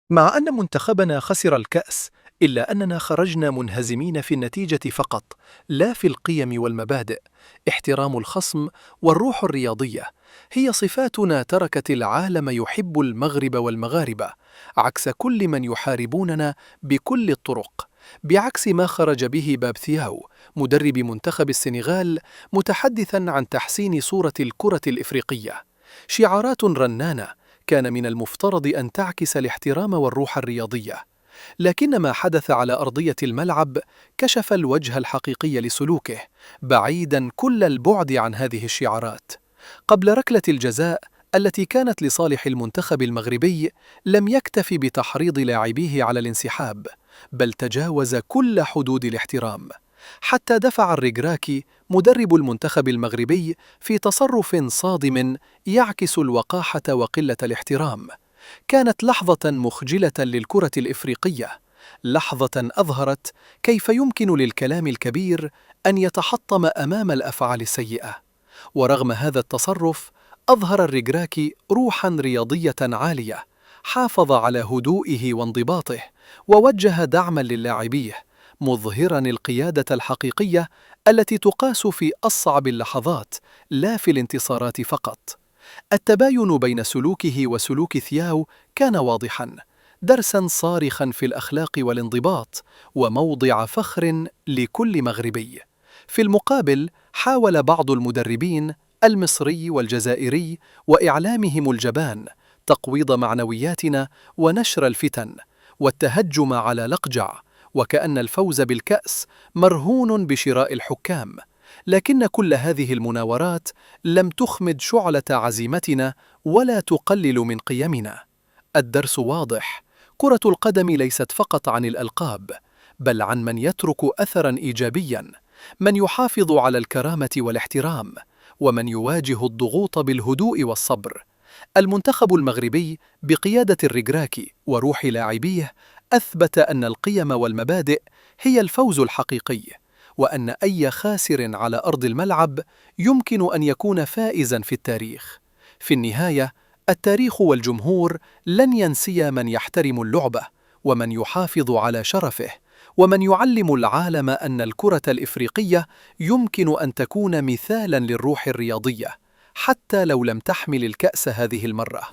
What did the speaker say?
مع أن منتخبنا خسر الكأس، إلا أننا خرجنا منهزمين في النتيجة فقط، لا في القيم والمبادئ. احترام الخصم والروح الرياضية هي صفاتنا تركت العالم يحب المغرب والمغاربة، عكس كل من يحاربوننا بكل الطرق. بعكس ما خرج به بابثياو مدرب منتخب السنغال متحدثا عن تحسين صورة الكرة الإفريقية، شعارات رنانة كان من المفترض أن تعكس الاحترام والروح الرياضية، لكن ما حدث على أرضية الملعب كشف الوجه الحقيقي لسلوكه، بعيدا كل البعد عن هذه الشعارات. قبل ركلة الجزاء التي كانت لصالح المنتخب المغربي، لم يكتف بتحريض لاعبيه على الانسحاب، بل تجاوز كل حدود الاحترام، حتى دفع الركراكي مدرب المنتخب المغربي في تصرف صادم يعكس الوقاحة وقلة الاحترام. كانت لحظة مخجلة للكرة الإفريقية، لحظة أظهرت كيف يمكن للكلام الكبير أن يتحطم أمام الأفعال السيئة. ورغم هذا التصرف، أظهر الركراكي روحاً رياضية عالية، حافظ على هدوئه وانضباطه، ووجه دعماً للاعبيه، مظهراً القيادة الحقيقية التي تقاس في أصعب اللحظات، لا في الانتصارات فقط. التباين بين سلوكه وسلوك ثياو كان واضحاً، درساً صارخاً في الأخلاق والانضباط، وموضع فخر لكل مغربي. في المقابل، حاول بعض المدربين المصري والجزائري وإعلامهم الجبان تقويض معنوياتنا ونشر الفتن والتهجم على لقجع، وكأن الفوز بالكأس مرهون بشراء الحكام. لكن كل هذه المناورات لم تخمد شعلة عزيمتنا ولا تقلل من قيمنا. الدرس واضح: كرة القدم ليست فقط عن الألقاب، بل عن من يترك أثراً إيجابياً، من يحافظ على الكرامة والاحترام، ومن يواجه الضغوط بالهدوء والصبر. المنتخب المغربي بقيادة الركراكي وروح لاعبيه أثبت أن القيم والمبادئ هي الفوز الحقيقي، وأن أي خاسر على أرض الملعب يمكن أن يكون فائزاً في التاريخ. في النهاية، التاريخ والجمهور لن ينسيا من يحترم اللعبة، ومن يحافظ على شرفه، ومن يعلم العالم أن الكرة الإفريقية يمكن أن تكون مثالاً للروح الرياضية، حتى لو لم تحمل الكأس هذه المرة.